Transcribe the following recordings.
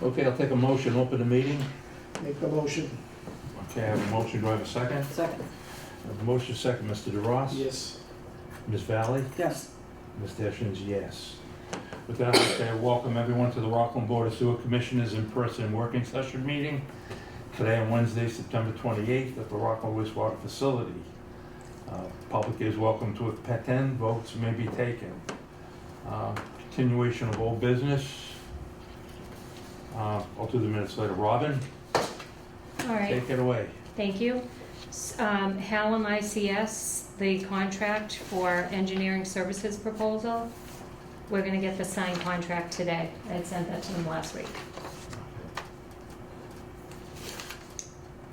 Okay, I'll take a motion, open the meeting. Make the motion. Okay, I have a motion, do I have a second? Second. I have a motion second, Mr. DeRoss? Yes. Ms. Valley? Yes. Mr. Ashens, yes. With that, okay, welcome everyone to the Rockland Board of Sewer Commissioners in-person working session meeting today on Wednesday, September 28th at the Rockland wastewater facility. Public is welcome to attend, votes may be taken. Continuation of old business. I'll do the minutes later. Robin, All right, take it away. thank you. Hallam ICS, the contract for engineering services proposal, we're gonna get the signed contract today. I had sent that to them last week.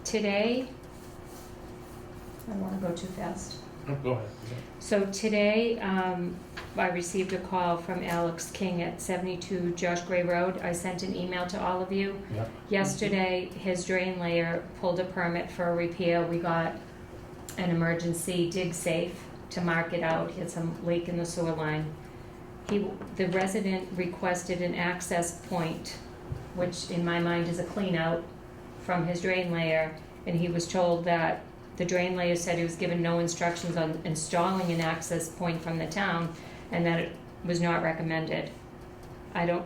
Today, I don't wanna go too fast. Oh, go ahead. So today, I received a call from Alex King at 72 Josh Gray Road. I sent an email to all of you. Yep. Yesterday, his drain layer pulled a permit for a repair. We got an emergency dig safe to mark it out. He had some leak in the sewer line. The resident requested an access point, which in my mind is a clean out from his drain layer, and he was told that the drain layer said he was given no instructions on installing an access point from the town, and that it was not recommended. I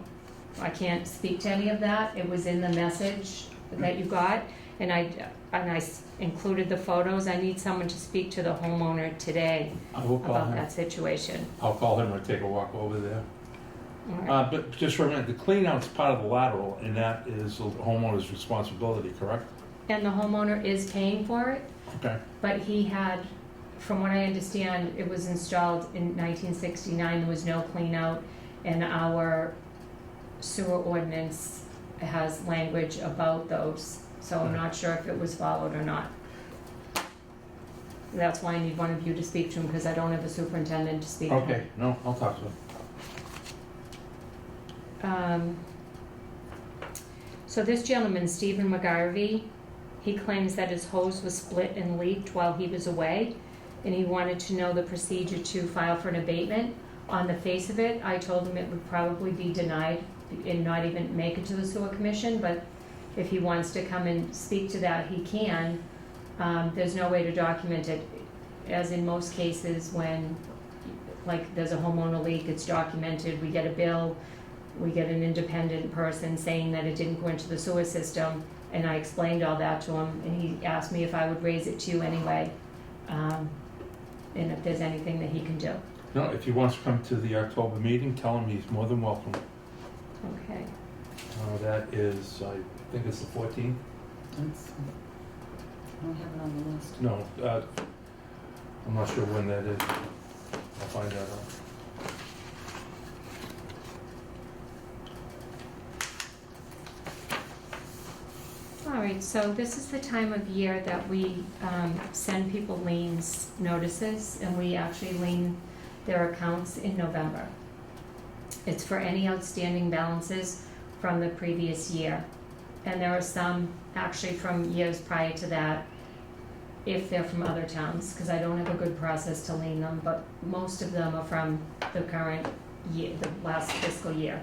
can't speak to any of that. It was in the message that you got, and I included the photos. I need someone to speak to the homeowner today I will call about him. that situation. I'll call him or take a walk over there. All right. But just for a minute, the clean out's part of the lateral, and that is the homeowner's responsibility, correct? And the homeowner is paying for it, Okay. but he had, from what I understand, it was installed in 1969. There was no clean out, and our sewer ordinance has language about those, so I'm not sure if it was followed or not. That's why I need one of you to speak to him, because I don't have a superintendent to speak to him. Okay, no, I'll talk to him. So this gentleman, Stephen McGarvey, he claims that his hose was split and leaked while he was away, and he wanted to know the procedure to file for an abatement. On the face of it, I told him it would probably be denied and not even make it to the sewer commission, but if he wants to come and speak to that, he can. There's no way to document it, as in most cases when, like, there's a homeowner leak, it's documented, we get a bill, we get an independent person saying that it didn't go into the sewer system, and I explained all that to him, and he asked me if I would raise it to you anyway, and if there's anything that he can do. No, if he wants to come to the October meeting, tell him he's more than welcome. Okay. That is, I think it's the 14th? I don't have it on the list. No, I'm not sure when that is. I'll find that out. All right, so this is the time of year that we send people liens notices, and we actually lien their accounts in November. It's for any outstanding balances from the previous year. And there are some actually from years prior to that, if they're from other towns, because I don't have a good process to lien them, but most of them are from the current year, the last fiscal year.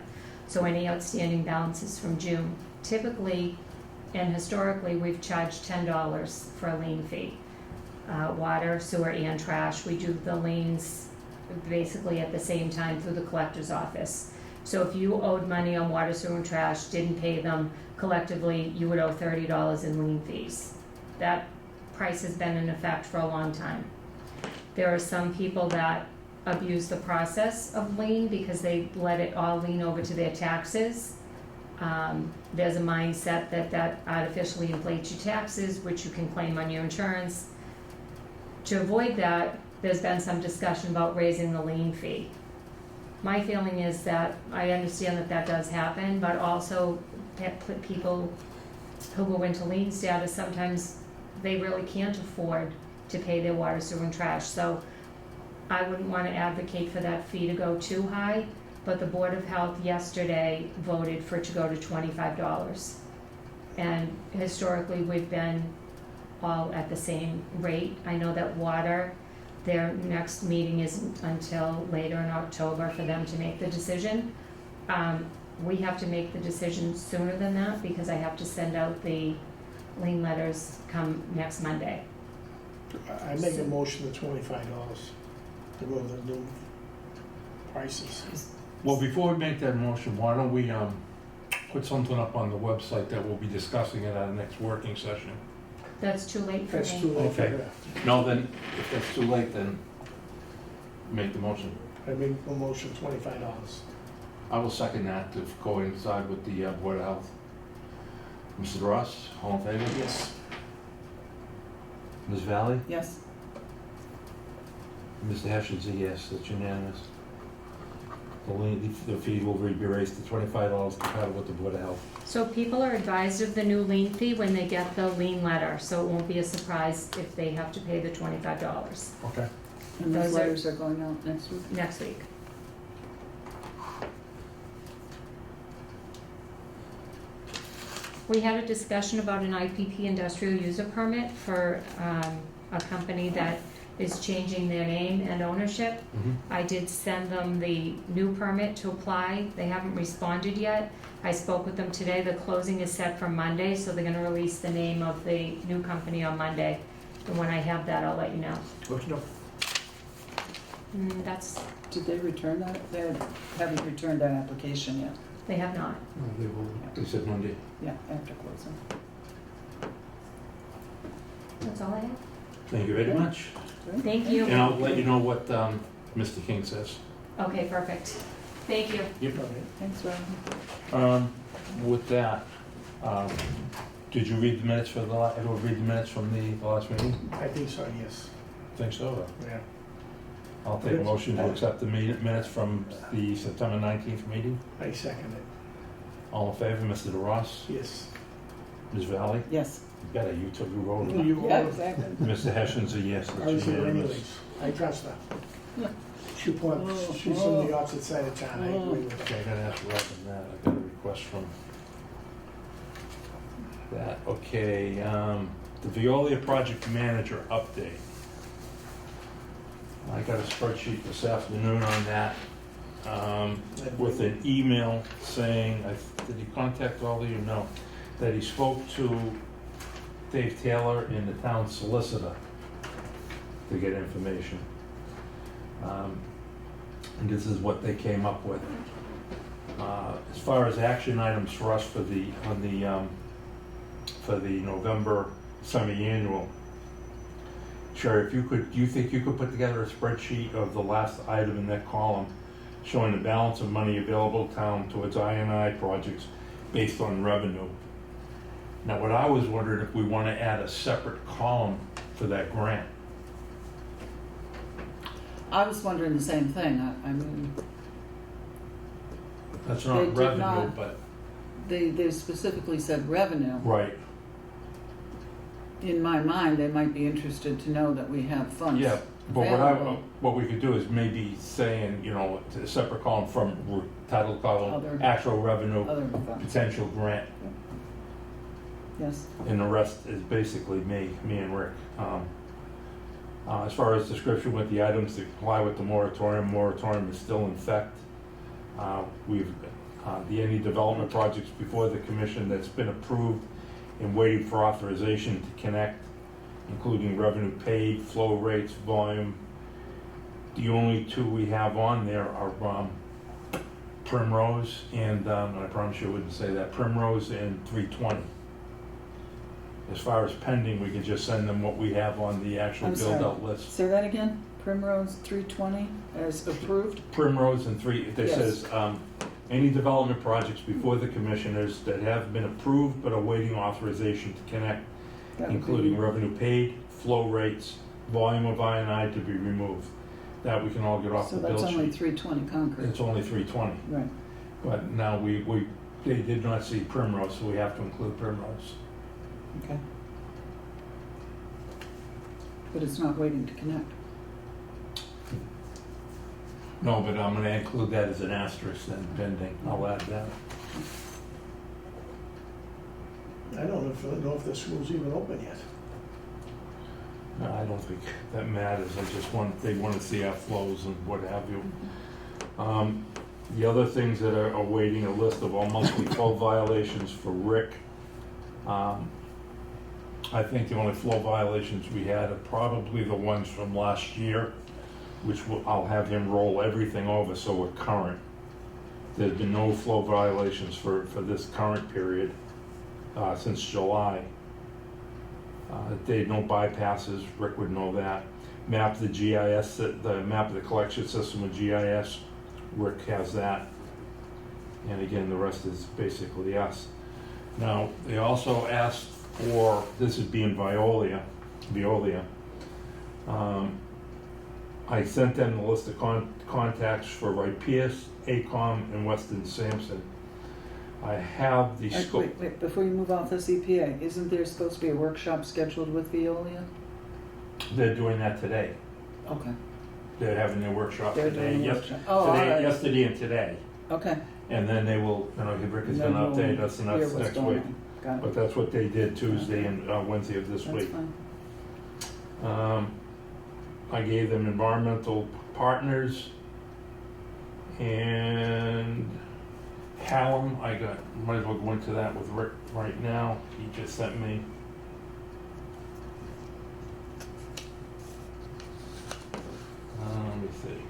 So any outstanding balances from June. Typically, and historically, we've charged $10 for a lien fee. Water, sewer, and trash. We do the liens basically at the same time through the collector's office. So if you owed money on water, sewer, and trash, didn't pay them collectively, you would owe $30 in lien fees. That price has been in effect for a long time. There are some people that abuse the process of lien because they let it all lean over to their taxes. There's a mindset that artificially inflates your taxes, which you can claim on your insurance. To avoid that, there's been some discussion about raising the lien fee. My feeling is that I understand that does happen, but also people who go into lien status, sometimes they really can't afford to pay their water, sewer, and trash. So I wouldn't want to advocate for that fee to go too high, but the Board of Health yesterday voted for it to go to $25. And historically, we've been all at the same rate. I know that water, their next meeting isn't until later in October for them to make the decision. we have to make the decision sooner than that because I have to send out the lien letters come next Monday. I make a motion to $25 to go to the new prices. Well, before we make that motion, why don't we, put something up on the website that we'll be discussing at our next working session? That's too late for me. That's too late for Okay. that. No, then, if that's too late, then make the motion. I make a motion $25. I will second that to coincide with the Board of Health. Mrs. Ross, all in favor? Yes. Ms. Valley? Yes, Mr. Hashion's a yes, that's unanimous. The fee will be raised to $25 compatible with the Board of Health. So people are advised of the new lien fee when they get the lien letter, so it won't be a surprise if they have to pay the $25 Okay. and those Those are- letters are going out next week. next week. We had a discussion about an IPP industrial user permit for a company that is changing their name and ownership. I did send them the new permit to apply. They haven't responded yet. I spoke with them today. The closing is set for Monday, so they're gonna release the name of the new company on Monday. And when I have that, I'll let you know. That's, Did they return that? They haven't returned that application yet. they have not. They said Monday. Yeah, after closing. That's all I have. Thank you very much. Thank you. And I'll let you know what Mr. King says. Okay, perfect. Thank you. Yep. Thanks, Robin. With that, did you read the minutes for everyone read the minutes from the last meeting? I think so, yes. Think so? Yeah. I'll take a motion to accept the minutes from the September 19th meeting. I second it. All in favor, Mr. DeRoss? Yes. Ms. Valley? Yes. Better, you took the road. You Yeah, voted. exactly. Mr. Hession's a yes, I that's was here unanimous. anyways. I trust her. She's from the opposite side of town, I agree with her. Okay, I gotta have to reckon that, I got a request from that. Okay, the Veolia project manager update. I got a spreadsheet this afternoon on that, with an email saying, did he contact all of you? No. That he spoke to Dave Taylor and the town solicitor to get information. And this is what they came up with. As far as action items for us for the November semi-annual, Sherry, if you could, do you think you could put together a spreadsheet of the last item in that column showing the balance of money available to town towards I&I projects based on revenue? Now, what I was wondering if we want to add a separate column for that grant. I was wondering the same thing. I mean, That's They not did revenue, not. but, they specifically said revenue. right, In my mind, they might be interested to know that we have funds. yeah. But available. what we could do is maybe saying, you know, a separate column from title column, Other- actual revenue, Other funds, potential grant, yes. and the rest is basically me and Rick. As far as description with the items that comply with the moratorium is still in effect. Any development projects before the commission that's been approved and waiting for authorization to connect, including revenue paid, flow rates, volume. The only two we have on there are Primrose and, I promise you I wouldn't say that, Primrose and 320. As far as pending, we can just send them what we have on the actual I'm sorry. build-out list. Say that again? Primrose 320 as approved? Primrose and that Yes. says, any development projects before the commissioners that have been approved but awaiting authorization to connect, That would be- including revenue paid, flow rates, volume of I&I to be removed. That we can all get off the So bill that's only sheet. 320 concrete. It's only 320, Right. but now they did not see Primrose, so we have to include Primrose. Okay. But it's not waiting to connect. No, but I'm gonna include that as an asterisk then pending, I'll add that. I don't know if the school's even open yet. No, I don't think that matters, they want to see our flows and what have you. The other things that are awaiting a list of all monthly flow violations for Rick. I think the only flow violations we had are probably the ones from last year, which I'll have him roll everything over so we're current. There's been no flow violations for this current period since July. They had no bypasses, Rick would know that. Map the GIS, the map of the collection system with GIS, Rick has that. And again, the rest is basically us. Now, they also asked for, this is being Veolia. I sent them the list of contacts for Wright Pierce, ACOM, and Weston Sampson. I have the scope. Wait, before you move off this EPA, isn't there supposed to be a workshop scheduled with Veolia? They're doing that today. Okay. They're having their workshop They're today. doing a workshop. Oh, all Today, right. yesterday and today. Okay. And then they will, Rick is Then gonna we'll update us, and hear that's what's next going week. on. Got it. But that's what they did Tuesday and Wednesday of this That's week. fine. I gave them environmental partners and Hallam. Might as well go into that with Rick right now. He just sent me. Let me see.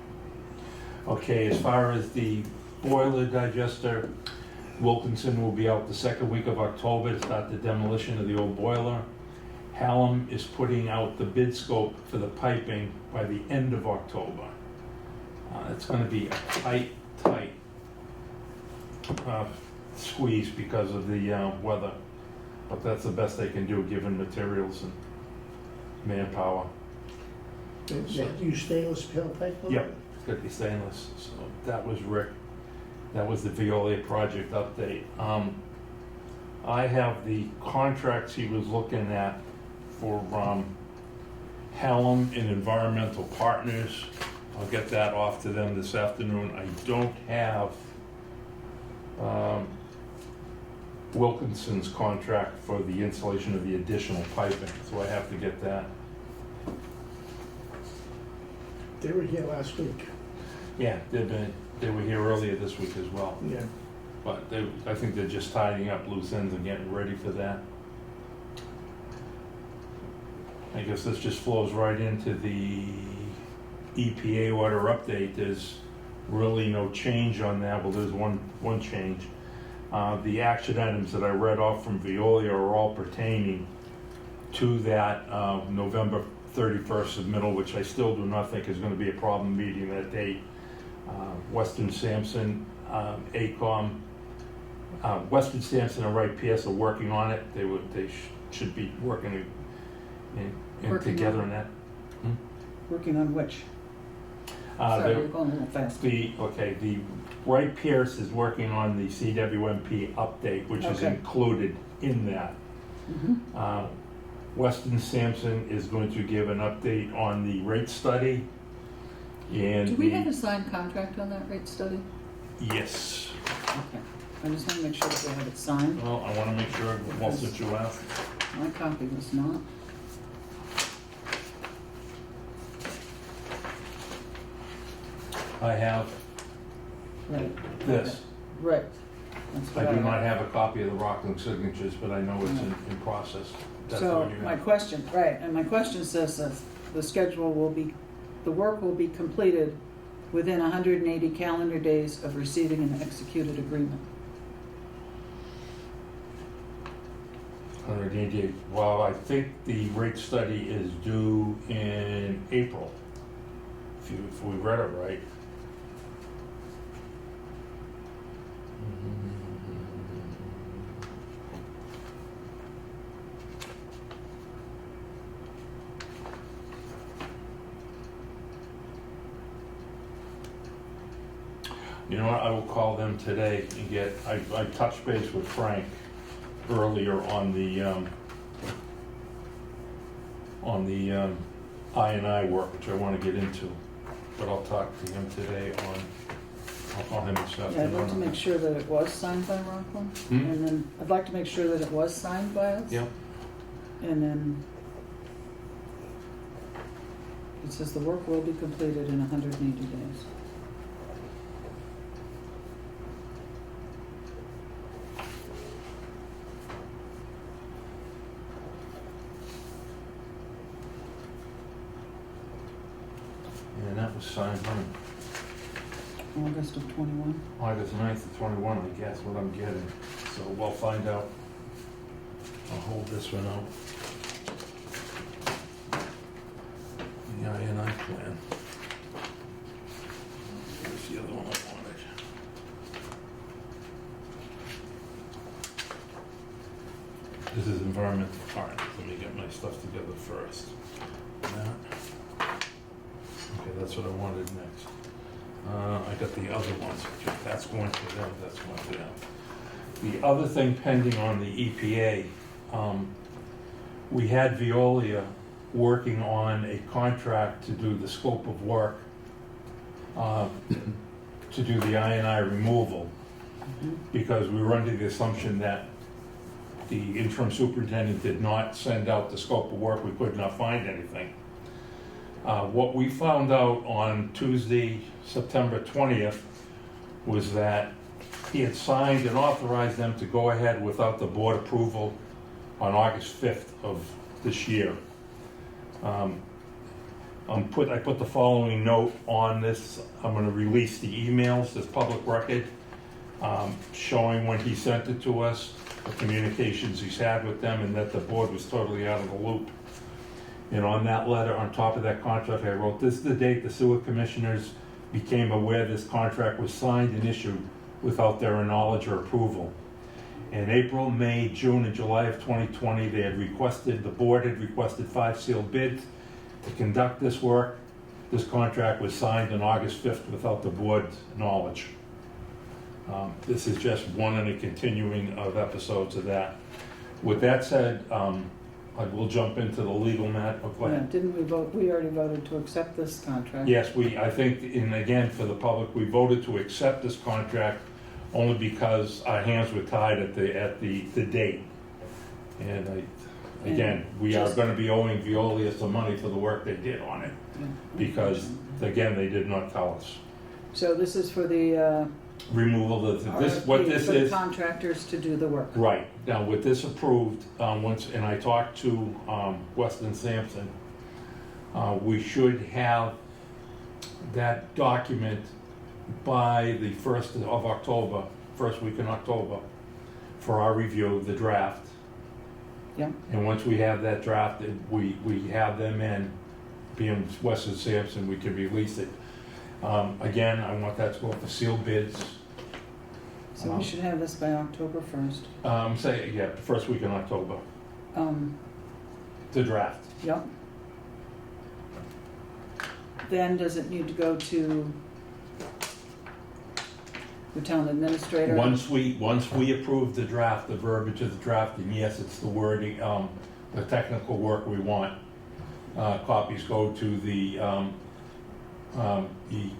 Okay, as far as the boiler digester, Wilkinson will be out the second week of October to start the demolition of the old boiler. Hallam is putting out the bid scope for the piping by the end of October. It's going to be a tight squeeze because of the weather, but that's the best they can do given materials and manpower. Is that use stainless steel pipe? Yep, it's got to be stainless. So that was Rick. That was the Veolia project update. I have the contracts he was looking at for Hallam and Environmental Partners. I'll get that off to them this afternoon. I don't have Wilkinson's contract for the installation of the additional piping, so I have to get that. They were here last week. Yeah, they were here earlier this week as well. Yeah. But I think they're just tidying up loose ends and getting ready for that. I guess this just flows right into the EPA order update. There's really no change on that. Well, there's one change. The action items that I read off from Veolia are all pertaining to that November 31st submittal, which I still do not think is going to be a problem meeting that date. Weston Sampson, ACOM, Weston Sampson and Wright Pierce are working on it. They should be working together on that. Working on which? Sorry, we're going a little fast. The Wright Pierce is working on the CWMP update, which is Okay. included in that. Mhm. Weston Sampson is going to give an update on the rate study. And Do we have a signed contract on that rate study? Yes. Okay. I just want to make sure that we have it signed. Well, I want to make sure, well, since you asked. My copy was not. I have Right. this. Right. That's I what do not have a copy of the Rockland signatures, but I know it's in process. That's So what you my have. question, right, and my question says that the work will be completed within 180 calendar days of receiving an executed agreement. 188. Well, I think the rate study is due in April, if we read it right. You know what, I will call them today and I touched base with Frank earlier on the I&I work, which I want to get into, but I'll talk to him today I'll call him this Yeah, afternoon. I'd like to make sure that it was signed by Rockland, Hmm? and then, I'd like to make sure that it was signed by us. Yep. And then, it says the work will be completed in 180 days. that was signed on August of 21. August 9th of 21, I guess, what I'm getting. So we'll find out. I'll hold this one out. The INI plan. Here's the other one I wanted. This is environmental part. Let me get my stuff together first. That. Okay, that's what I wanted next. I got the other ones. That's going to them, that's going to them. The other thing pending on the EPA, we had Veolia working on a contract to do the scope of work, to do the INI removal, because we were under the assumption that the interim superintendent did not send out the scope of work. We could not find anything. What we found out on Tuesday, September 20th, was that he had signed and authorized them to go ahead without the board approval on August 5th of this year. I put the following note on this. I'm going to release the emails, this public record, showing when he sent it to us, the communications he's had with them, and that the board was totally out of the loop. And on that letter, on top of that contract, I wrote, this is the date the sewer commissioners became aware this contract was signed and issued without their knowledge or approval. In April, May, June, and July of 2020, the board had requested 5 sealed bids to conduct this work. This contract was signed on August 5th without the board's knowledge. This is just one in a continuing of episodes of that. With that said, I will jump into the legal matter. Yeah, didn't we vote, we already voted to accept this contract? Yes, I think, and again, for the public, we voted to accept this contract only because our hands were tied at the date. And again, we are gonna be owing Veolia some money for the work they did on it, Yeah. because, again, they did not tell us. So this is for the Removal of, what this for the is. contractors to do the work. Right, now with this approved, and I talked to Weston Sampson, we should have that document by the 1st of October, first week in October, for our review of the draft. Yeah. And once we have that drafted, we have them in, being Weston Sampson, we can release it. Again, I want that to go for sealed bids. So we should have this by October 1st. The first week in October, the draft. Yep. Then does it need to go to the town administrator? Once we approve the draft, the verbiage of the draft, and yes, it's the wording, the technical work we want, copies go to the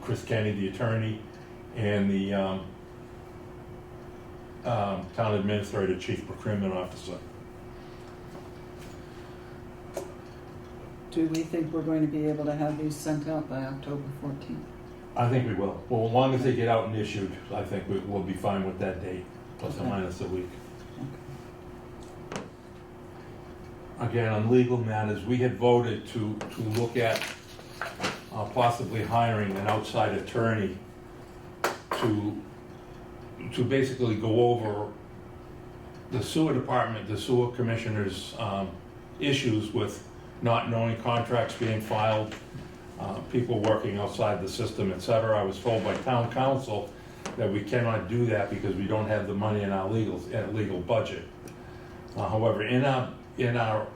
Chris Kenny, the attorney, and the town administrator, chief procurement officer. Do we think we're going to be able to have these sent out by October 14th? I think we will. Well, as long as they get out and issued, I think we'll be fine with that date, plus or Okay. minus a week. Again, on legal matters, we had voted to look at possibly hiring an outside attorney to basically go over the sewer department, the sewer commissioner's issues with not knowing contracts being filed, people working outside the system, et cetera. I was told by town council that we cannot do that because we don't have the money in our legal budget. However, in our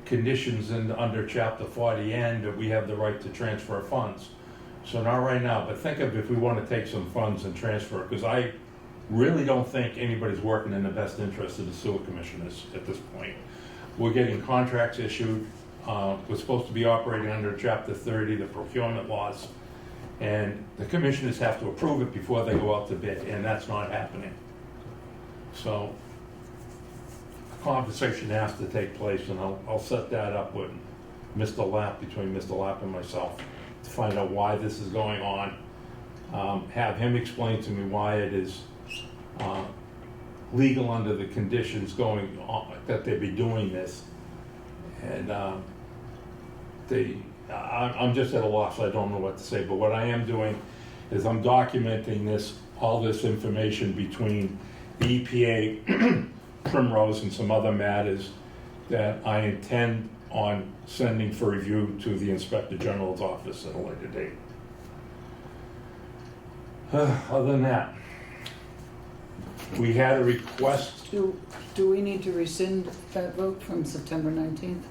conditions under Chapter 40N, that we have the right to transfer funds. So not right now, but think of if we want to take some funds and transfer, because I really don't think anybody's working in the best interest of the sewer commissioners at this point. We're getting contracts issued. We're supposed to be operating under Chapter 30, the procurement laws, and the commissioners have to approve it before they go out to bid, and that's not happening. So a conversation has to take place, and I'll set that up with Mr. Lapp, between Mr. Lapp and myself, to find out why this is going on. Have him explain to me why it is legal under the conditions going on, that they be doing this. And I'm just at a loss, I don't know what to say, but what I am doing is I'm documenting all this information between the EPA, Primrose, and some other matters that I intend on sending for review to the Inspector General's office at a later date. Other than that, we had a request. Do we need to rescind that vote from September 19th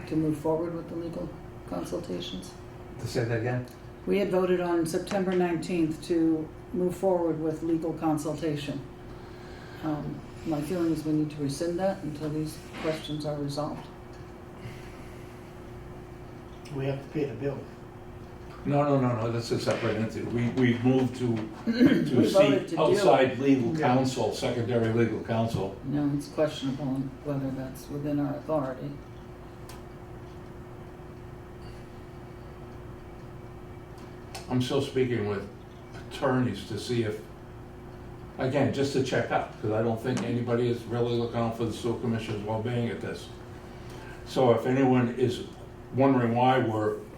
to move forward with the legal consultations? To say that again? We had voted on September 19th to move forward with legal consultation. My feeling is we need to rescind that until these questions are resolved. We have to pay the bill. No, that's a separate entity. We moved to We voted seek to do outside legal Yeah. counsel, secondary legal counsel. No, it's questionable on whether that's within our authority. I'm still speaking with attorneys to see if, again, just to check up, because I don't think anybody is really looking out for the sewer commission's well-being at this. So if anyone is wondering why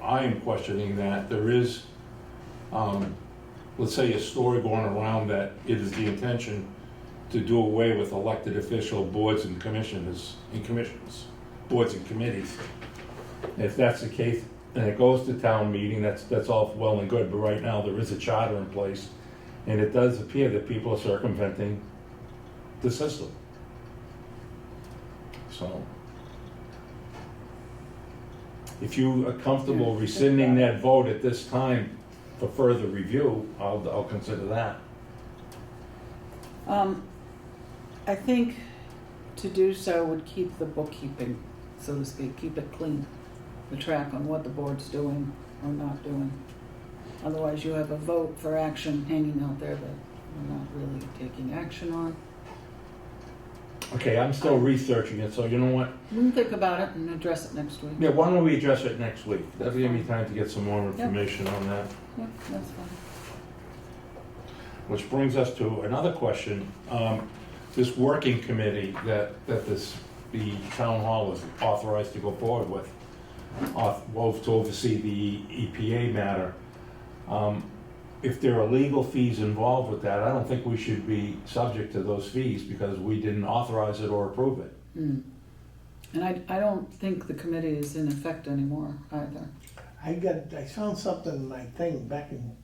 I am questioning that, there is, let's say, a story going around that it is the intention to do away with elected official boards and commissions, boards and committees. If that's the case, and it goes to town meeting, that's all well and good, but right now there is a charter in place, and it does appear that people are circumventing the system. So, if you are comfortable Yeah, rescinding think about that vote at this time for further review, I'll consider that. I think to do so would keep the bookkeeping, so to speak, keep it clean, the track on what the board's doing or not doing. Otherwise, you have a vote for action hanging out there that we're not really taking action on. Okay, I'm still researching it, so you know what? We can think about it and address it next week. Yeah, why don't we address it next week? That'll give me time to get some more information on that. Yep, that's fine. Which brings us to another question. This working committee that the town hall is authorized to go forward with, to oversee the EPA matter. If there are legal fees involved with that, I don't think we should be subject to those fees because we didn't authorize it or approve it. Mm. And I don't think the committee is in effect anymore either. I found something in my thing back in,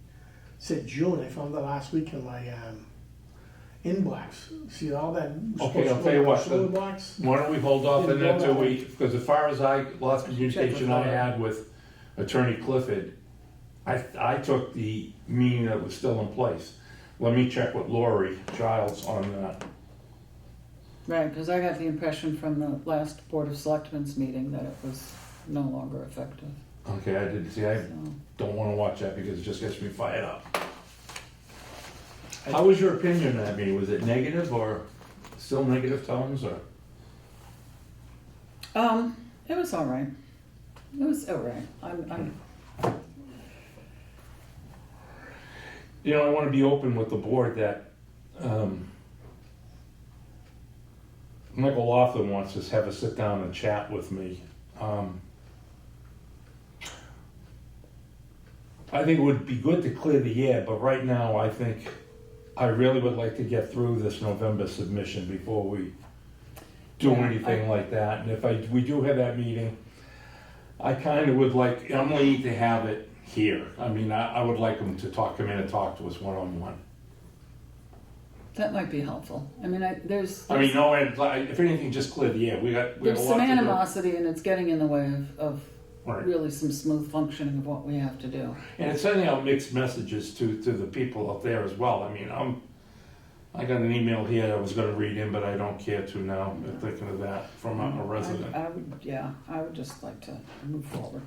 said June, I found it last week in my, inbox. See all that? Okay, I'll tell you what, Solar blocks? Why don't we hold off on that till because as far as last Check communication with I Laura. had with Attorney Clifford, I took the meaning that was still in place. Let me check with Lori Childs on that. Right, because I got the impression from the last Board of Selectmen's meeting that it was no longer effective. Okay, I didn't see, I So, don't wanna watch that because it just gets me fired up. How was your opinion of that meeting? Was it negative or still negative tones or? it was all right. It was all right. You know, I wanna be open with the board that, Michael Laughlin wants to have a sit down and chat with me. I think it would be good to clear the air, but right now I think I really would like to get through this November submission before we do Yeah, anything like that. And if we do have that meeting, I kind of would like Emily to have it here. I mean, I would like them to come in and talk to us one-on-one. That might be helpful. I mean, there's No, if anything, just clear the air. We have there's a some lot to do. animosity and it's getting in the way of Right. really some smooth functioning of what we have to do. And it's sending out mixed messages to the people out there as well. I mean, I got an email here I was gonna read in, but I don't care to now. I'm thinking of that from a resident. I would just like to move forward.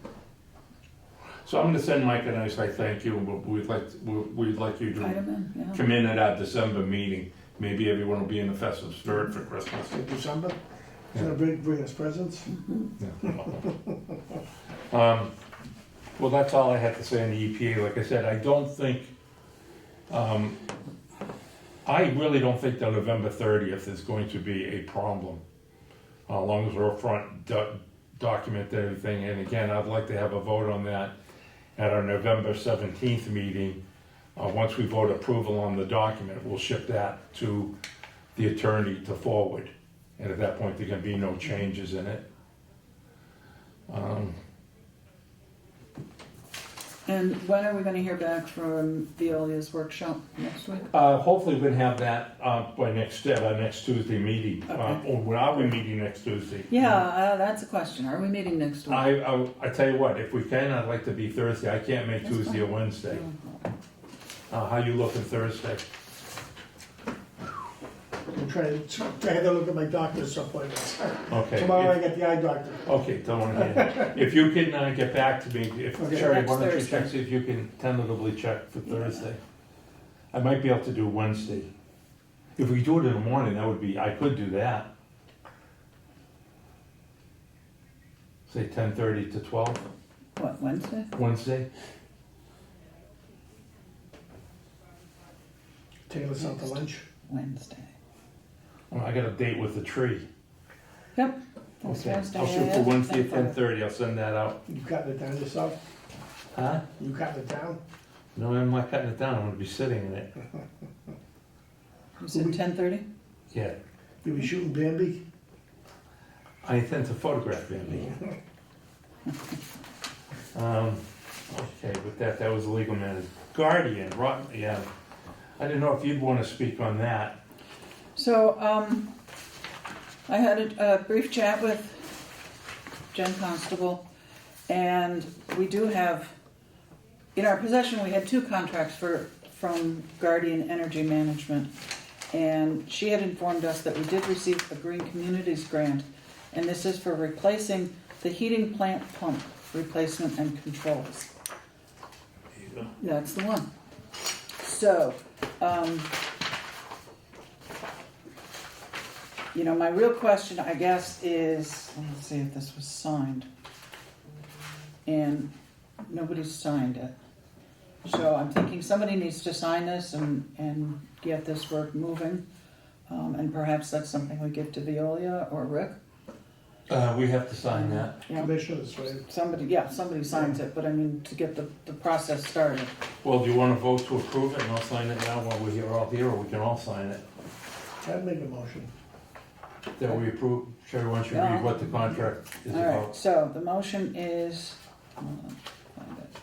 So I'm gonna send Mike and I say thank you, but we'd like you to Item in, yeah. come in at our December meeting. Maybe everyone will be in the festive spirit for Christmas. In December? He's gonna bring us presents? Well, that's all I had to say on the EPA. Like I said, I don't think, I really don't think that November 30th is going to be a problem. As long as we're upfront, document everything, and again, I'd like to have a vote on that at our November 17th meeting. Once we vote approval on the document, we'll ship that to the attorney to forward, and at that point, there can be no changes in it. And when are we gonna hear back from Veolia's workshop next week? Hopefully, we can have that by our next Tuesday meeting. Okay. Or are we meeting next Tuesday? Yeah, that's a question. Are we meeting next week? I tell you what, if we can, I'd like to be Thursday. I can't make That's Tuesday or fine. Wednesday. Oh, How you looking Thursday? I'm trying to have a look at my doctor's appointments. Okay. Tomorrow I got the eye doctor. Okay, don't want to hear. If you can get back to me, if Okay. Sherry, Next why don't you Thursday. check, see if you can tentatively check for Yeah. Thursday? I might be able to do Wednesday. If we do it in the morning, that would be, I could do that. Say 10:30 to 12, What, Wednesday? Wednesday? Taking us out to lunch. Wednesday. Well, I got a date with the tree. Yep. Next Okay, Wednesday, I'll shoot yeah, for Wednesday at 10:30. 10:30, I'll send that out. You cutting it down yourself? Huh? You cutting it down? No, I'm not cutting it down, I'm gonna be sitting in it. You said 10:30? Yeah, You be shooting Bambi? I intend to photograph Bambi. Okay, with that, that was a legal matter. Guardian, yeah, I didn't know if you'd wanna speak on that. So, I had a brief chat with Jen Constable, and we do have, in our possession, we had two contracts from Guardian Energy Management. And she had informed us that we did receive a Green Communities grant, and this is for replacing the heating plant pump replacement and controls. There you go. That's the one. So, my real question, I guess, is, let's see if this was signed. And nobody's signed it. So I'm thinking somebody needs to sign this and get this work moving. And perhaps that's something we give to Veolia or Rick. We have to sign that. Yeah. Commissioners, right? Somebody signs it, but I mean, to get the process started. Well, do you wanna vote to approve it, and I'll sign it now while we're all here, or we can all sign it? I'd make a motion. That we approve, Sherry, why don't you read what the contract is All right, about? so the motion is, hold on, find it.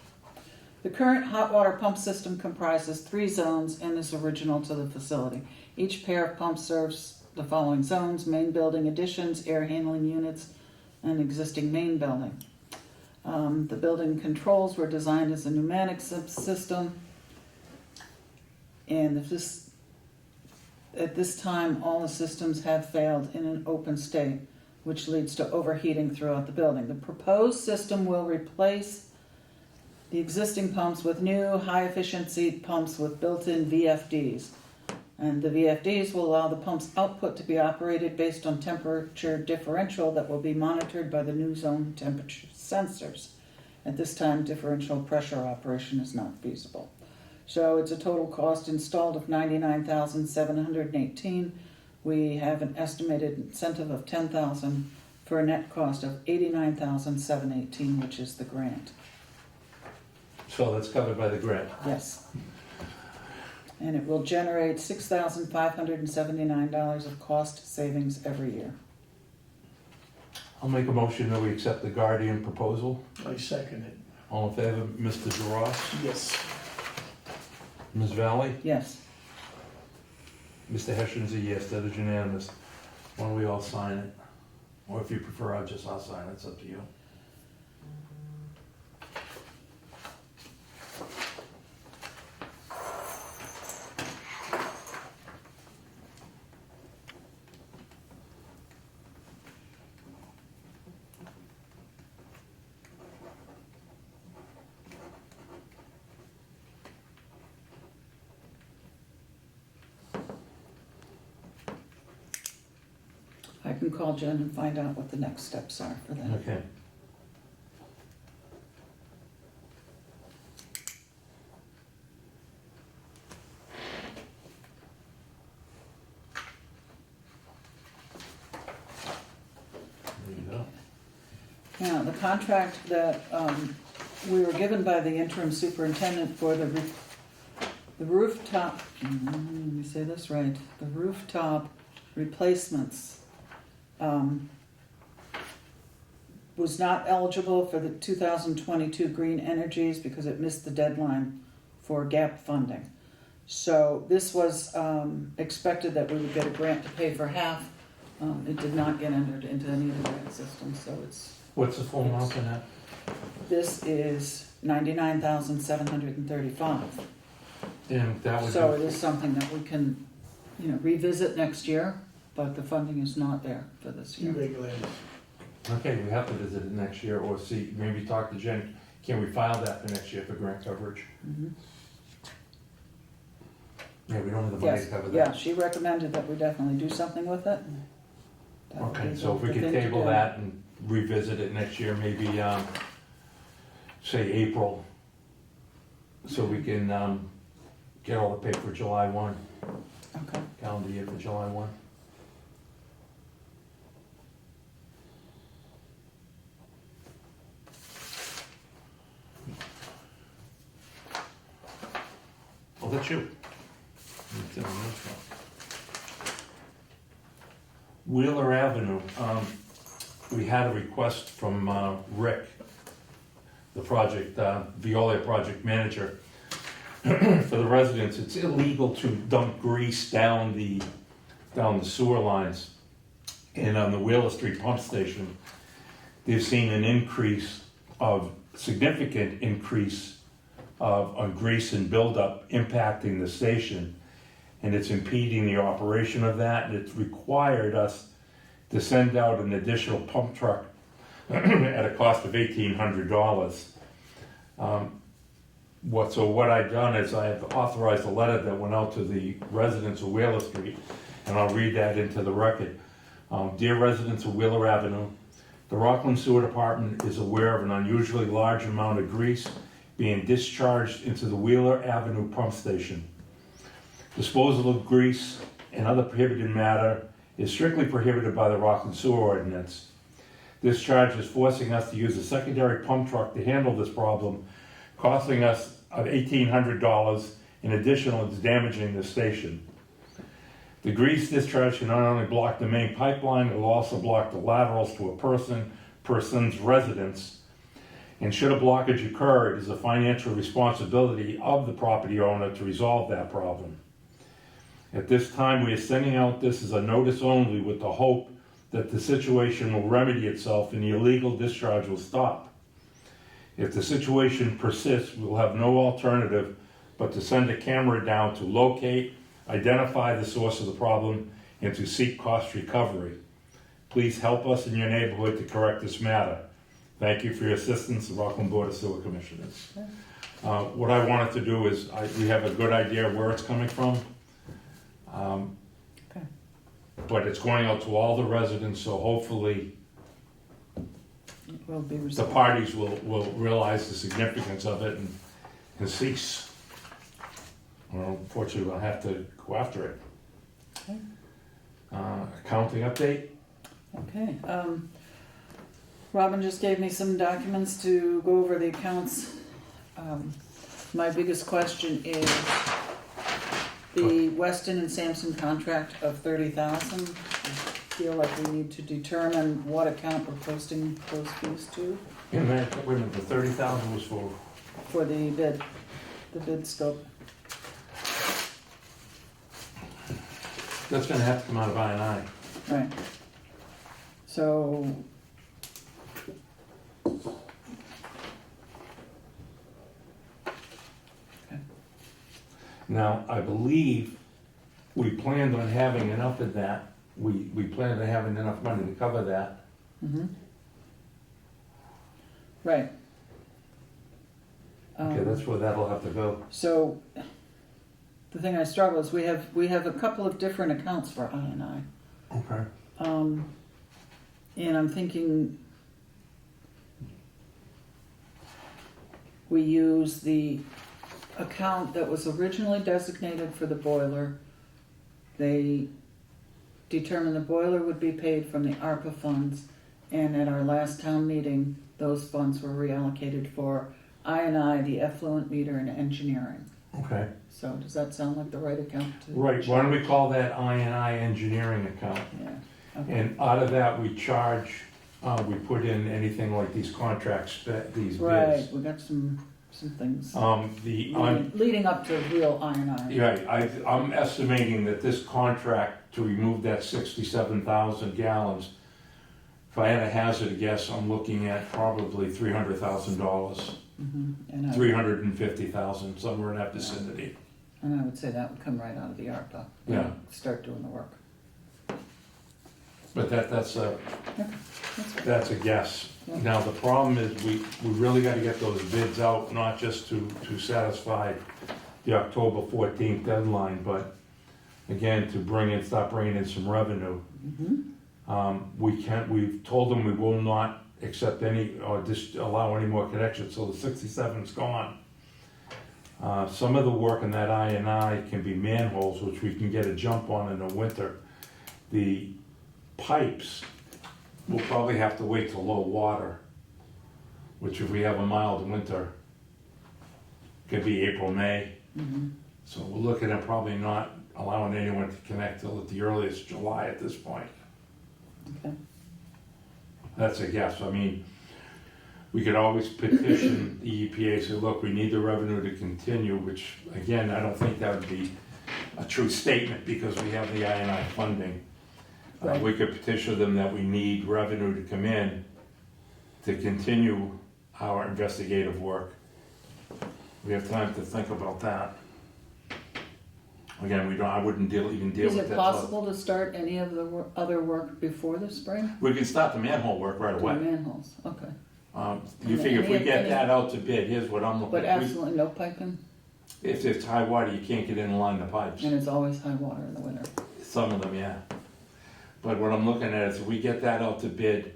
The current hot water pump system comprises 3 zones and is original to the facility. Each pair of pumps serves the following zones: main building additions, air handling units, and existing main building. The building controls were designed as a pneumatic system, and at this time, all the systems have failed in an open state, which leads to overheating throughout the building. The proposed system will replace the existing pumps with new high-efficiency pumps with built-in VFDs. And the VFDs will allow the pump's output to be operated based on temperature differential that will be monitored by the new zone temperature sensors. At this time, differential pressure operation is not feasible. So it's a total cost installed of $99,718. We have an estimated incentive of $10,000 for a net cost of $89,718, which is the grant. So that's covered by the grant. Yes. And it will generate $6,579 of cost savings every year. I'll make a motion that we accept the Guardian proposal. I second it. All in favor, Mr. DeRoss, Yes. Ms. Valley, Yes. Mr. Hession's a yes, that is unanimous. Why don't we all sign it? Or if you prefer, I'll sign it, it's up to you. I can call Jen and find out what the next steps are for that. Okay. There you go. Now, the contract that we were given by the interim superintendent for the rooftop, let me say this right, the rooftop replacements was not eligible for the 2022 green energies because it missed the deadline for gap funding. So this was expected that we would get a grant to pay for half. It did not get entered into any of the grant systems, so What's the full amount in that? this is $99,735. And that would So be, it is something that we can, revisit next year, but the funding is not there for this year. Regulators. okay, we have to visit it next year or see, maybe talk to Jen. Can we file that for next year for grant coverage? Mhm. Yeah, we don't have the money Yes, to cover yeah, that. she recommended that we definitely do something with it. That would Okay, be so if we the could thing to table do. that and revisit it next year, maybe, say April, so we can, get all the paper for July 1, Okay. calendar year for July 1. Oh, that's you. That's in the next one. Wheeler Avenue, we had a request from Rick, the project, Veolia project manager, for the residents. It's illegal to dump grease down the sewer lines. And on the Wheeler Street pump station, they've seen an significant increase on grease and buildup impacting the station. And it's impeding the operation of that, and it's required us to send out an additional pump truck at a cost of $1,800. What I've done is I have authorized a letter that went out to the residents of Wheeler Street, and I'll read that into the record. Dear residents of Wheeler Avenue, the Rockland Sewer Department is aware of an unusually large amount of grease being discharged into the Wheeler Avenue pump station. Disposal of grease and other prohibited matter is strictly prohibited by the Rockland Sewer Ordinance. This charge is forcing us to use a secondary pump truck to handle this problem, costing us $1,800. In addition, it's damaging the station. The grease discharge can not only block the main pipeline, it will also block the laterals to a person's residence. And should a blockage occur, it is a financial responsibility of the property owner to resolve that problem. At this time, we are sending out this as a notice only with the hope that the situation will remedy itself and the illegal discharge will stop. If the situation persists, we will have no alternative but to send a camera down to locate, identify the source of the problem, and to seek cost recovery. Please help us in your neighborhood to correct this matter. Thank you for your assistance, the Rockland Board of Sewer Commissioners. What I wanted to do is, we have a good idea of where it's coming from. Okay. But it's going out to all the residents, so hopefully It will be the resolved. parties will realize the significance of it and cease. Well, unfortunately, we'll have to go after it. Okay. Accounting update? Okay, Robin just gave me some documents to go over the accounts. My biggest question is the Weston and Sampson contract of $30,000. I feel like we need to determine what account we're posting those fees to And then, wait a minute, the 30,000 was for, for the bid scope. that's gonna have to come out of I&I. Right. So, Now, I believe we planned on having enough of that, we planned on having enough money to cover that. right. Okay, that's where that'll have to go. So, the thing I struggle is we have a couple of different accounts for I&I. Okay. And I'm thinking we use the account that was originally designated for the boiler. They determined the boiler would be paid from the ARPA funds, and at our last town meeting, those funds were reallocated for I&I, the effluent meter, and engineering. Okay. So does that sound like the right account to? Right, why don't we call that I&I engineering account? Yeah, okay, And out of that, we charge, we put in anything like these contracts, these right, bids. we got some things leading up to real I&I. Yeah, I'm estimating that this contract to remove that 67,000 gallons, if I had a hazard guess, I'm looking at probably $300,000, And 350,000, somewhere in that vicinity. I would say that would come right out of the ARPA. Yeah. Start doing the work. But that's a That's good. guess. Yeah. Now, the problem is we really gotta get those bids out, not just to satisfy the October 14th deadline, but again, to start bringing in some revenue. We've told them we will not accept any, or just allow any more connections, so the 67 is gone. Some of the work in that I&I can be manholes, which we can get a jump on in the winter. The pipes, we'll probably have to wait till low water, which if we have a mild winter, could be April, May. So we're looking at probably not allowing anyone to connect till at the earliest July at this point. Okay. That's a guess. I mean, we could always petition the EPA, say, look, we need the revenue to continue, which, again, I don't think that would be a true statement because we have the I&I funding. Right. We could petition them that we need revenue to come in to continue our investigative work. We have time to think about that. Again, I wouldn't even deal Is with it that. possible to start any of the other work before the spring? We can start the manhole work right The away. manholes, okay. You figure if we get Any- that out to bid, here's what I'm looking But at. absolutely no piping, If it's high water, you can't get in and line the pipes. and it's always high water in the winter. Some of them, yeah. But what I'm looking at is if we get that out to bid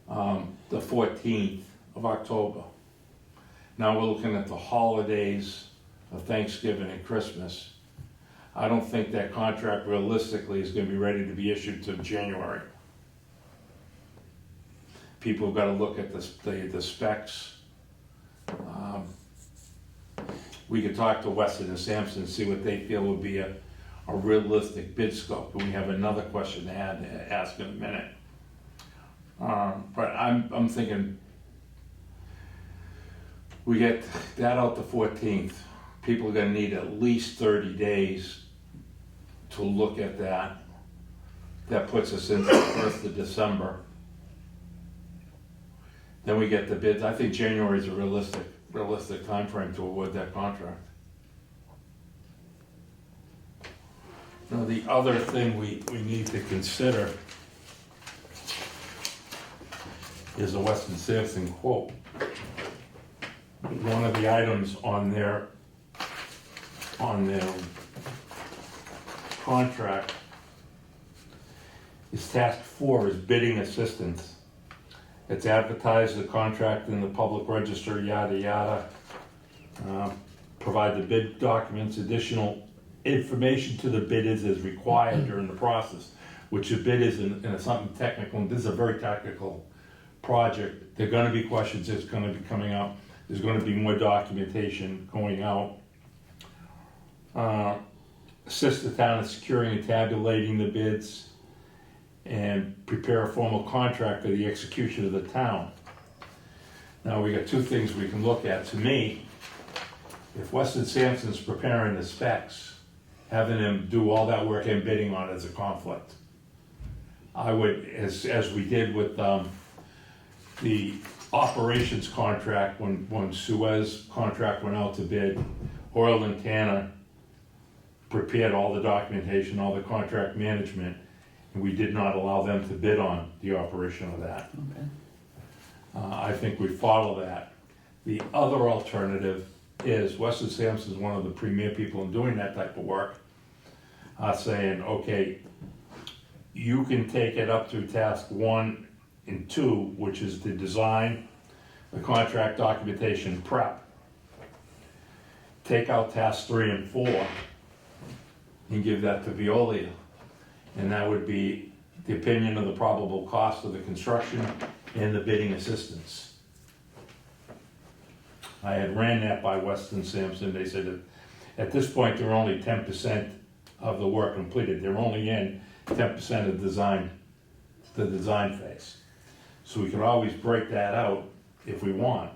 the 14th of October. Now we're looking at the holidays of Thanksgiving and Christmas. I don't think that contract realistically is gonna be ready to be issued till January. People have gotta look at the specs. We could talk to Weston and Sampson and see what they feel would be a realistic bid scope. And we have another question to ask in a minute. But I'm thinking we get that out the 14th. People are gonna need at least 30 days to look at that. That puts us into the 1st of December. Then we get the bids. I think January is a realistic timeframe to award that contract. Now, the other thing we need to consider is the Weston Sampson quote. One of the items on their contract is task 4 is bidding assistance. It's advertised the contract in the public register, yada, yada. Provide the bid documents, additional information to the bidders is required during the process, which the bid is in something technical. This is a very technical project. There are gonna be questions that's gonna be coming up. There's gonna be more documentation going out. Assist the town in securing and tabulating the bids and prepare a formal contract for the execution of the town. Now, we got two things we can look at. To me, if Weston Sampson's preparing the specs, having them do all that work and bidding on it is a conflict. I would, as we did with the operations contract, when Suez contract went out to bid, Hoyle and Tanner prepared all the documentation, all the contract management, and we did not allow them to bid on the operation of that. Okay. I think we follow that. The other alternative is Weston Sampson's one of the premier people in doing that type of work, saying, okay, you can take it up to task 1 and 2, which is the design, the contract documentation prep. Take out task 3 and 4 and give that to Veolia. And that would be the opinion of the probable cost of the construction and the bidding assistance. I had ran that by Weston Sampson. They said that at this point, they're only 10% of the work completed. They're only in 10% of the design phase. So we could always break that out if we want.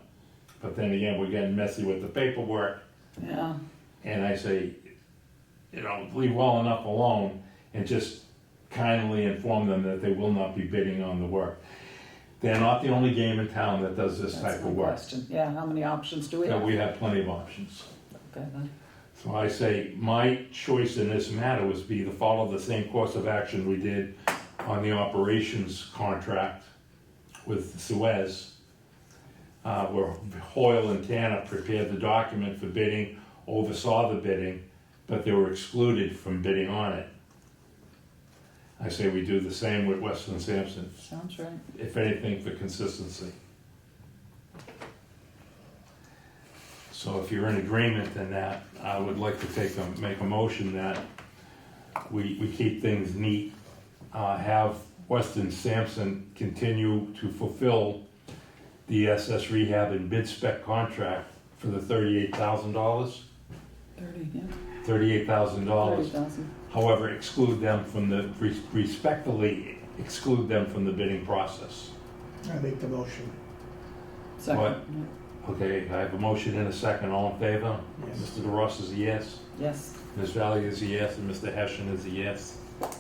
But then again, we're getting messy with the paperwork. Yeah, And I say, leave well enough alone and just kindly inform them that they will not be bidding on the work. They're not the only game in town that does this that's type my of work. question. Yeah, how many options do we have? We have plenty of options. Okay, then. So I say, my choice in this matter was be to follow the same course of action we did on the operations contract with Suez, where Hoyle and Tanner prepared the document for bidding, oversaw the bidding, but they were excluded from bidding on it. I say we do the same with Weston Sampson, Sounds right. if anything, for consistency. So if you're in agreement in that, I would like to make a motion that we keep things neat, have Weston Sampson continue to fulfill the SS Rehab and bid spec contract for the $38,000. 30, yeah. $38,000. 30,000. However, respectfully exclude them from the bidding process. I make the motion. Second. What? Okay, I have a motion and a second. All in favor? Yes. Mr. DeRoss is a yes. Yes. Ms. Valley is a yes, and Mr. Hessian is a yes.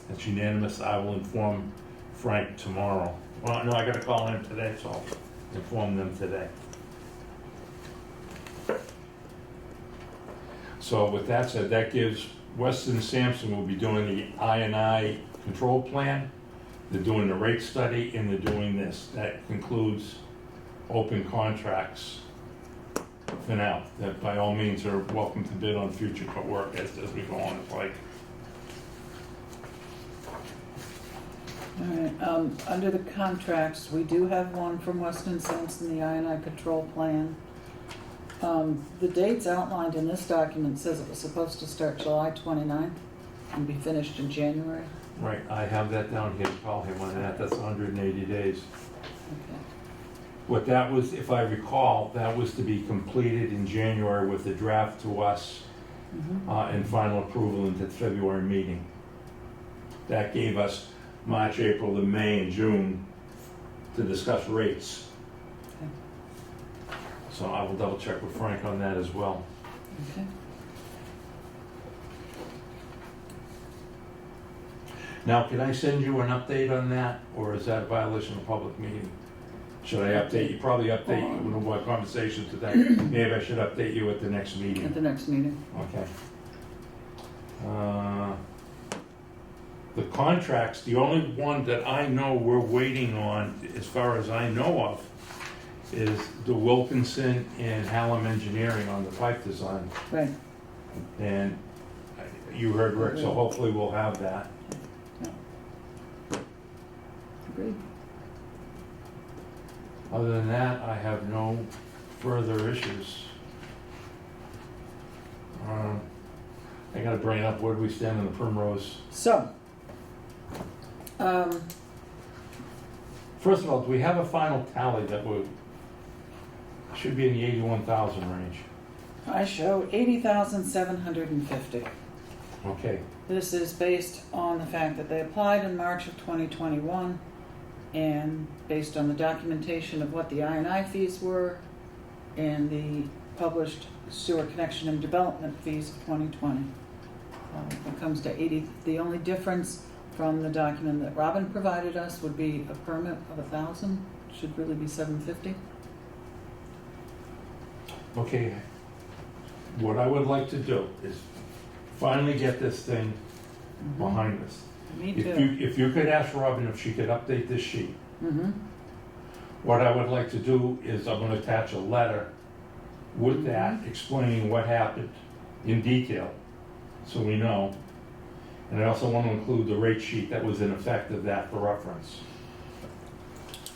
It's unanimous. I will inform Frank tomorrow. Well, no, I gotta call him today, so I'll inform them today. So with that said, that gives Weston Sampson will be doing the I&I control plan. They're doing the rate study, and they're doing this. That concludes open contracts for now. That by all means are welcome to bid on future work as we go on. It's like, All right, under the contracts, we do have one from Weston Sampson, the I&I control plan. The dates outlined in this document says it was supposed to start July 29th and be finished in January. right, I have that down here, call him on that, that's 180 days. Okay. What that was, if I recall, that was to be completed in January with the draft to us and final approval into the February meeting. That gave us March, April, and May, and June to discuss rates. Okay. So I will double check with Frank on that as well. Okay. Now, can I send you an update on that, or is that a violation of public meeting? Should I update you? Probably update you with our conversation today. Maybe I should update you at the next At meeting. the next meeting. Okay. The contracts, the only one that I know we're waiting on, as far as I know of, is the Wilkinson and Hallam Engineering on the pipe design. Right. And you heard Rick, so hopefully we'll have that. Agreed. Other than that, I have no further issues. I gotta bring up where do we stand on the Primrose. So, First of all, do we have a final tally that should be in the 81,000 range? I show 80,750. Okay, This is based on the fact that they applied in March of 2021 and based on the documentation of what the I&I fees were and the published sewer connection and development fees of 2020. It comes to 80. The only difference from the document that Robin provided us would be a permit of 1,000. Should really be 750. okay. What I would like to do is finally get this thing behind us. Me If too. if you could ask Robin if she could update this sheet. Mm-hmm. What I would like to do is I'm gonna attach a letter with that explaining what happened in detail, so we know. And I also want to include the rate sheet that was in effect of that for reference.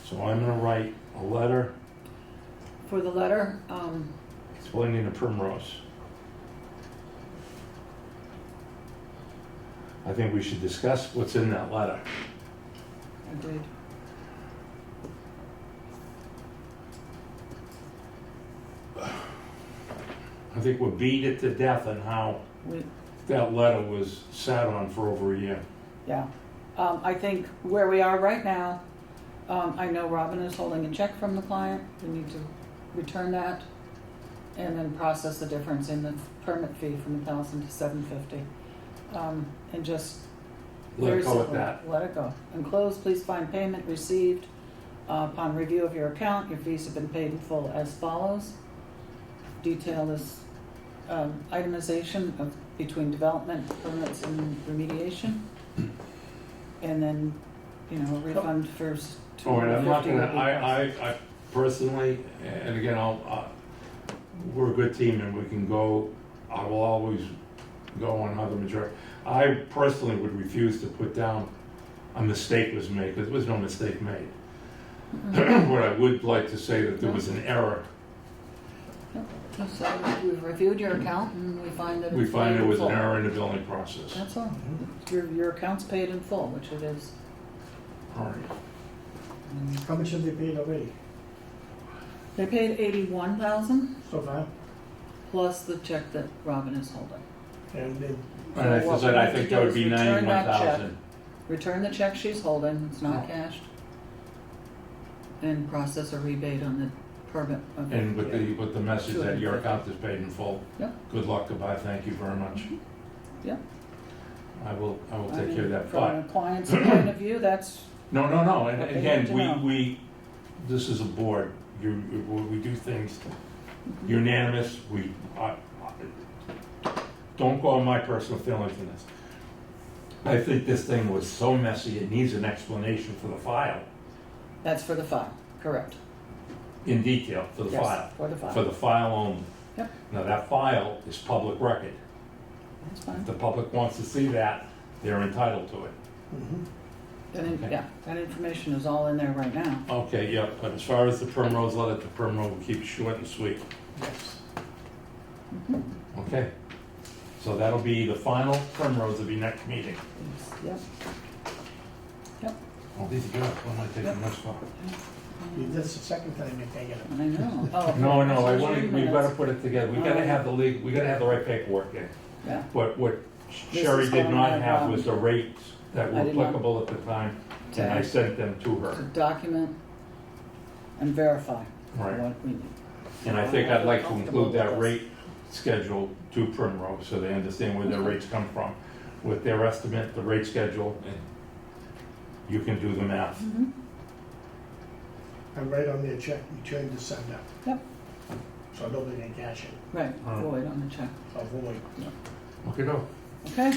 So I'm gonna write a letter For the letter, explaining the Primrose. I think we should discuss what's in that letter. agreed. I think we beat it to death on how We, that letter was sat on for over a year. yeah. I think where we are right now, I know Robin is holding a check from the client. We need to return that and then process the difference in the permit fee from $1,000 to $750. And just Let very it go with simply, that. let it go. Enclosed, please find payment received. Upon review of your account, your fees have been paid in full as follows. Detail is itemization of between development, permits, and remediation. And then, you know, refund first. Oh, and I'm not gonna, $250 I personally, and again, we're a good team and we can go, I will always go on how the majority. I personally would refuse to put down a mistake was made, because there was no mistake made. What I would like to say that there was an error. Just say we've reviewed your account and we find that it's We find paid there in was an full. error in the billing process. That's all. Your account's paid in full, which it is. All right. How much have they paid already They paid $81,000 so far? plus the check that Robin is holding. And then, And I what said, we I need think to that do would is be return that check. 91,000. Return the check she's holding, it's not Oh. cashed. And process a rebate on the permit of And with the message that your 250. account is paid in full. Yep. Good luck, goodbye, thank you very much. Yep. I will I take mean, care of that, from but, a client's point of view, that's, no, and What they again, need to know. we, this is a board, we do things unanimous, don't go on my personal feelings in this. I think this thing was so messy, it needs an explanation for the file, that's for the file, correct. in detail, for the Yes, file. for the file. For the file only. Yep. Now, that file is public record. That's If fine. the public wants to see that, they're entitled to it. Okay. Yeah, that information is all in there right now. Okay, yeah, but as far as the Primrose letter, the Primrose will keep it short and sweet. yes. Okay? So that'll be the final Primrose will be next meeting. Yep. Oh, these are good. What am I taking this for? That's the second time you're taking it. I know. Oh, No, I that's want your we minutes. gotta put it together. We gotta have we gotta have the right paperwork in. Yeah, What This Sherry is did one not of, have was the rates that were I did not. applicable at the time, and I Okay. sent them to to her. document and verify Right. what we need. And I think I'd like to Comfortable include that with rate schedule to Primrose, so they understand where their rates come from. With their estimate, the rate schedule, and you can do the math. Mm-hmm. I'm right on their check, return to sender. Yep. So nobody can cash it, Right, All right. void on the check. avoid. Okay, go. Okay,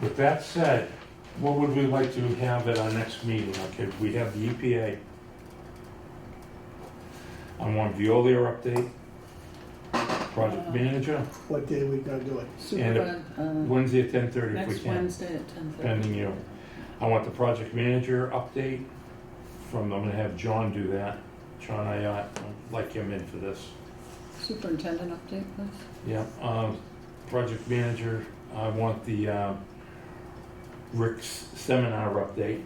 With that said, what would we like to have at our next meeting? Okay, we have the EPA. I want Veolia update, project manager, What day we gonna do it? super, Wednesday at 10:30 if we next can, Wednesday at 10:30. pending you. I want the project manager update I'm gonna have John do that. John, I'd like him in for this. Superintendent update, please. Yeah, project manager, I want the Rick's seminar update.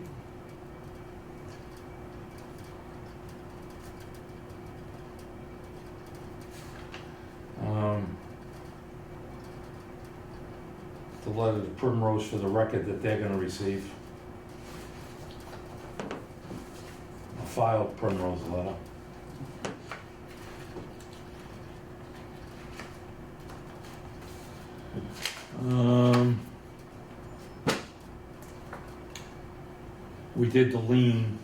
The letter to Primrose for the record that they're gonna receive. A filed Primrose letter. We did the lien.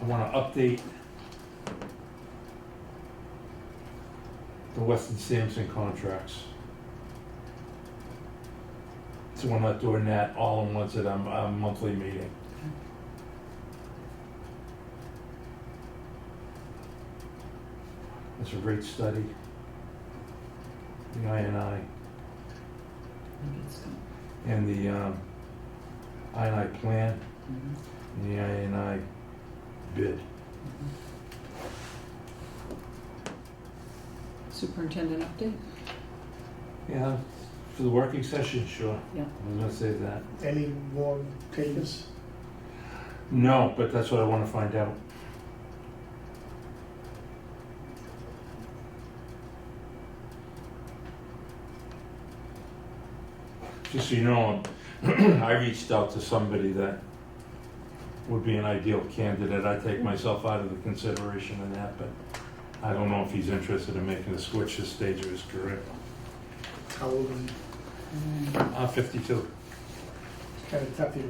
I want to update the Weston Sampson contracts. So we're not doing that all in once at a monthly meeting. There's a rate study, the I&I, and the I&I plan, and the I&I bid. Superintendent update? Yeah, for the working session, sure. Yeah. I was gonna say that. Any more takers? No, but that's what I wanna find out. Just so you know, I reached out to somebody that would be an ideal candidate. I take myself out of the consideration in that, but I don't know if he's interested in making a switch this stage of his career. How old are you? I'm 52. Kind of tough, if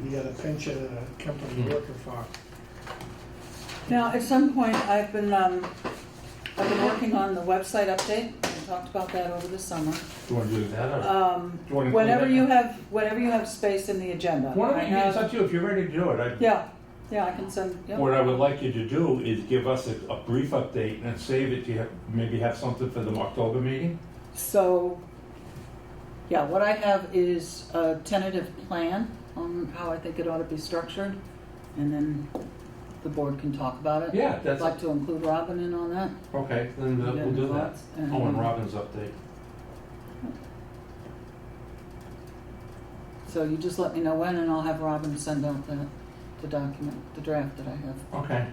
you got a pension and a company you're working for. Now, at some point, I've been working on the website update. We talked about that over the summer. Do you wanna do that, or do you wanna include Whenever you have space in the agenda. Why don't I we, it's have- up to you, if you're ready to do it. Yeah, I can send, yeah. What I would like you to do is give us a brief update and save it, maybe have something for the October meeting? So, yeah, what I have is a tentative plan on how I think it ought to be structured, and then the board can talk about it. Yeah, I'd that's, like to include Robin in on that. okay, then we'll do that. Thoughts, Oh, and Robin's update. So you just let me know when, and I'll have Robin send out the document, the draft that I have, Okay.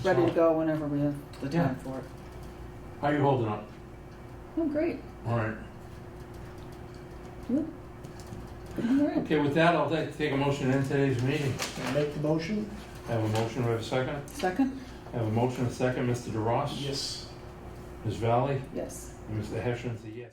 ready to go whenever we have the time for it. How you holding up? Oh, great. All right. Good. All right. Okay, with that, I'll take a motion in today's meeting. I make the motion? I have a motion, we have a second? Second? I have a motion, a second, Mr. DeRoss? Yes. Ms. Valley? Yes. And Mr. Hession's a yes.